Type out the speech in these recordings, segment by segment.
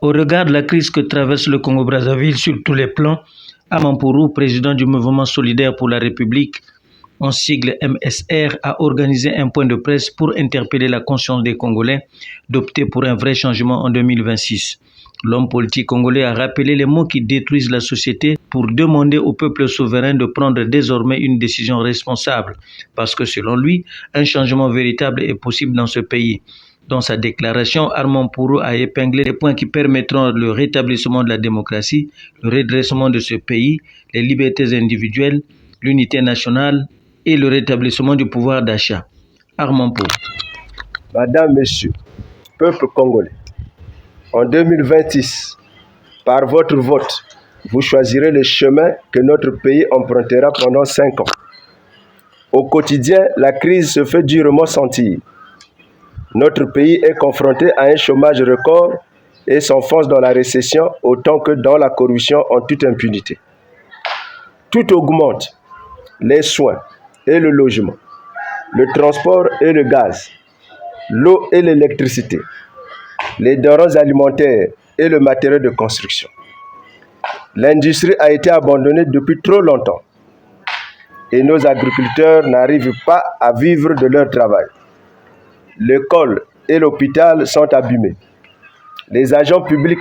Au regard de la crise que traverse le Congo-Brazzaville sur tous les plans, Armand Pourou, président du Mouvement solidaire pour la République, en sigle MSR, a organisé un point de presse pour interpeller la conscience des Congolais d'opter pour un vrai changement en 2026. L'homme politique congolais a rappelé les mots qui détruisent la société pour demander au peuple souverain de prendre désormais une décision responsable, parce que selon lui, un changement véritable est possible dans ce pays. Dans sa déclaration, Armand Pourou a épinglé les points qui permettront le rétablissement de la démocratie, le redressement de ce pays, les libertés individuelles, l'unité nationale et le rétablissement du pouvoir d'achat. Armand Pourou. Madame, Monsieur, peuple congolais, en 2026, par votre vote, vous choisirez le chemin que notre pays empruntera pendant 5 ans. Au quotidien, la crise se fait durement sentir. Notre pays est confronté à un chômage record et s'enfonce dans la récession autant que dans la corruption en toute impunité. Tout augmente, les soins et le logement, le transport et le gaz, l'eau et l'électricité, les denrées alimentaires et le matériel de construction. L'industrie a été abandonnée depuis trop longtemps et nos agriculteurs n'arrivent pas à vivre de leur travail. L'école et l'hôpital sont abîmés. Les agents publics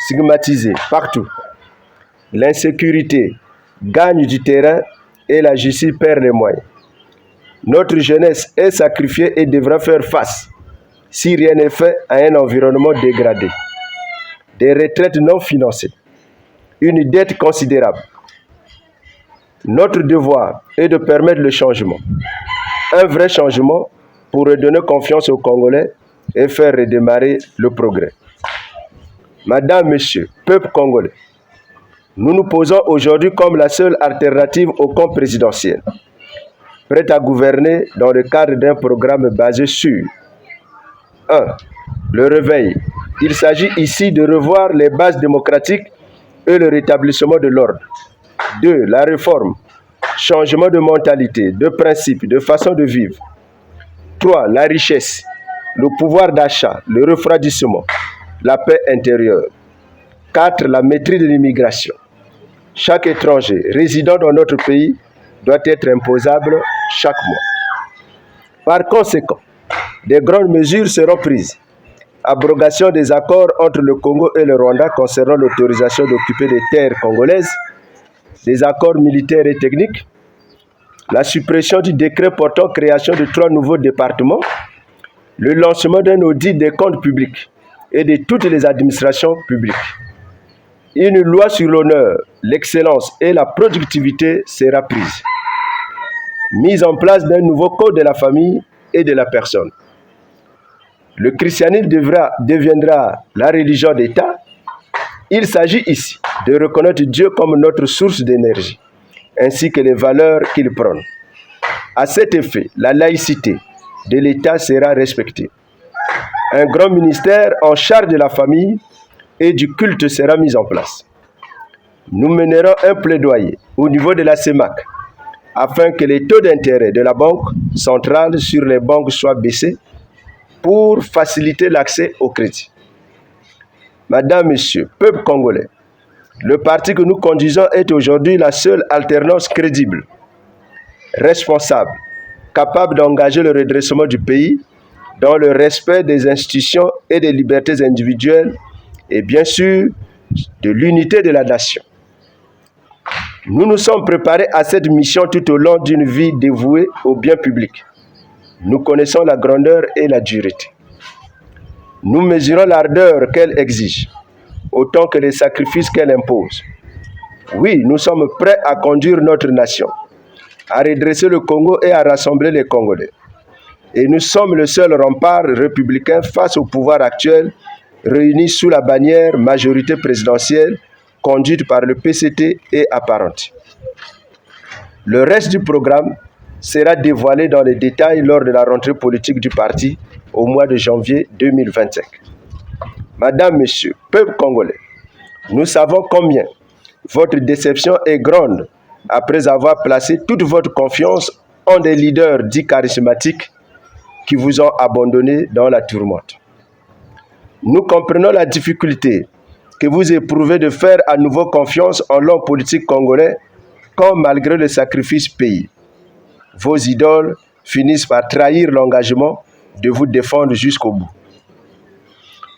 stigmatisés partout. L'insécurité gagne du terrain et la justice perd les moyens. Notre jeunesse est sacrifiée et devra faire face, si rien n'est fait, à un environnement dégradé. Des retraites non financées. Une dette considérable. Notre devoir est de permettre le changement. Un vrai changement pour redonner confiance aux Congolais et faire redémarrer le progrès. Madame, Monsieur, peuple congolais, nous nous posons aujourd'hui comme la seule alternative au camp présidentiel, prête à gouverner dans le cadre d'un programme basé sur 1. Le réveil. Il s'agit ici de revoir les bases démocratiques et le rétablissement de l'ordre. 2. La réforme. Changement de mentalité, de principe, de façon de vivre. 3. La richesse, le pouvoir d'achat, le refroidissement, la paix intérieure. 4. La maîtrise de l'immigration. Chaque étranger résidant dans notre pays doit être imposable chaque mois. Par conséquent, des grandes mesures seront prises. Abrogation des accords entre le Congo et le Rwanda concernant l'autorisation d'occuper des terres congolaises, des accords militaires et techniques, la suppression du décret portant création de 3 nouveaux départements, le lancement d'un audit des comptes publics et de toutes les administrations publiques. Une loi sur l'honneur, l'excellence et la productivité sera prise. Mise en place d'un nouveau code de la famille et de la personne. Le christianisme deviendra la religion d'État. Il s'agit ici de reconnaître Dieu comme notre source d'énergie, ainsi que les valeurs qu'il prône. À cet effet, la laïcité de l'État sera respectée. Un grand ministère en charge de la famille et du culte sera mis en place. Nous mènerons un plaidoyer au niveau de la CEMAC afin que les taux d'intérêt de la Banque centrale sur les banques soient baissés pour faciliter l'accès au crédit. Madame, Monsieur, peuple congolais, le parti que nous conduisons est aujourd'hui la seule alternance crédible, responsable, capable d'engager le redressement du pays dans le respect des institutions et des libertés individuelles et bien sûr de l'unité de la nation. Nous nous sommes préparés à cette mission tout au long d'une vie dévouée au bien public. Nous connaissons la grandeur et la dureté. Nous mesurons l'ardeur qu'elle exige, autant que les sacrifices qu'elle impose. Oui, nous sommes prêts à conduire notre nation, à redresser le Congo et à rassembler les Congolais. Et nous sommes le seul rempart républicain face au pouvoir actuel, réuni sous la bannière majorité présidentielle, conduite par le PCT et apparente. Le reste du programme sera dévoilé dans les détails lors de la rentrée politique du parti au mois de janvier 2025. Madame, Monsieur, peuple congolais, nous savons combien votre déception est grande après avoir placé toute votre confiance en des leaders dits charismatiques qui vous ont abandonné dans la tourmente. Nous comprenons la difficulté que vous éprouvez de faire à nouveau confiance en l'homme politique congolais, comme malgré le sacrifice payé, vos idoles finissent par trahir l'engagement de vous défendre jusqu'au bout.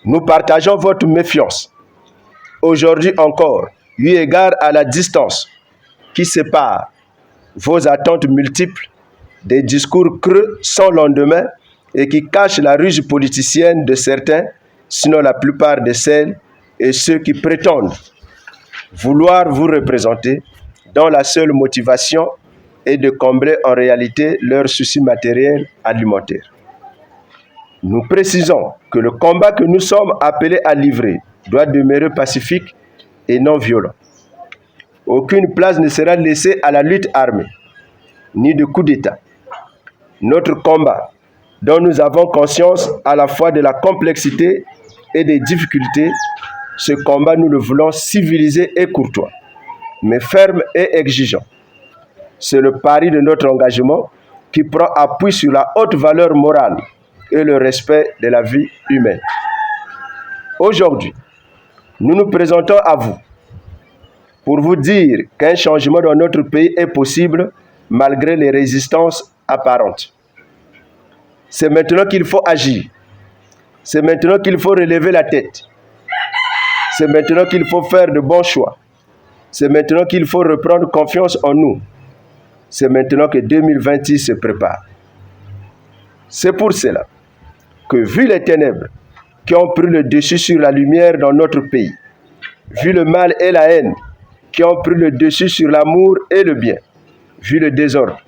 Nous partageons votre méfiance. Aujourd'hui encore, eu égard à la distance qui sépare vos attentes multiples, des discours creux sans lendemain et qui cachent la ruse politicienne de certains, sinon la plupart de celles et ceux qui prétendent vouloir vous représenter dont la seule motivation est de combler en réalité leurs soucis matériels alimentaires. Nous précisons que le combat que nous sommes appelés à livrer doit demeurer pacifique et non violent. Aucune place ne sera laissée à la lutte armée, ni de coup d'État. Notre combat, dont nous avons conscience à la fois de la complexité et des difficultés, ce combat nous le voulons civilisé et courtois, mais ferme et exigeant. C'est le pari de notre engagement qui prend appui sur la haute valeur morale et le respect de la vie humaine. Aujourd'hui, nous nous présentons à vous pour vous dire qu'un changement dans notre pays est possible malgré les résistances apparentes. C'est maintenant qu'il faut agir. C'est maintenant qu'il faut relever la tête. C'est maintenant qu'il faut faire de bons choix. C'est maintenant qu'il faut reprendre confiance en nous. C'est maintenant que 2026 se prépare. C'est pour cela que, vu les ténèbres qui ont pris le dessus sur la lumière dans notre pays, vu le mal et la haine qui ont pris le dessus sur l'amour et le bien, vu le désordre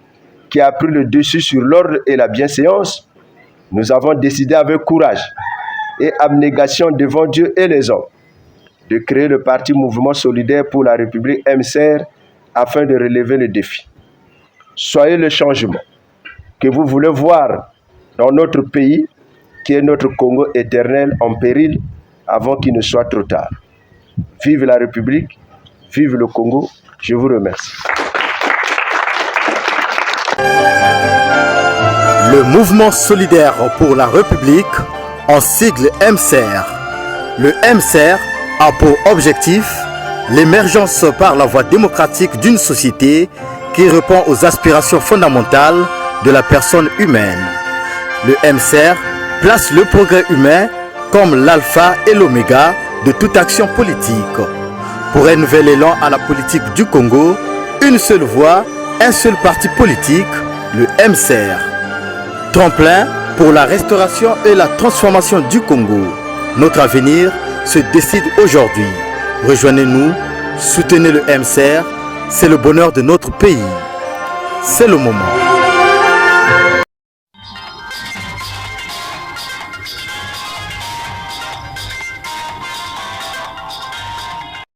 qui a pris le dessus sur l'ordre et la bienséance, nous avons décidé avec courage et abnégation devant Dieu et les hommes de créer le parti Mouvement Solidaire pour la République MCR afin de relever le défi. Soyez le changement que vous voulez voir dans notre pays, qui est notre Congo éternel en péril avant qu'il ne soit trop tard. Vive la République, vive le Congo, je vous remercie. Le Mouvement Solidaire pour la République, en sigle MCR. Le MCR a pour objectif l'émergence par la voie démocratique d'une société qui répond aux aspirations fondamentales de la personne humaine. Le MCR place le progrès humain comme l'alpha et l'oméga de toute action politique. Pour un nouvel élan à la politique du Congo, une seule voix, un seul parti politique, le MCR. Tremplin pour la restauration et la transformation du Congo. Notre avenir se décide aujourd'hui. Rejoignez-nous, soutenez le MCR, c'est le bonheur de notre pays. C'est le moment.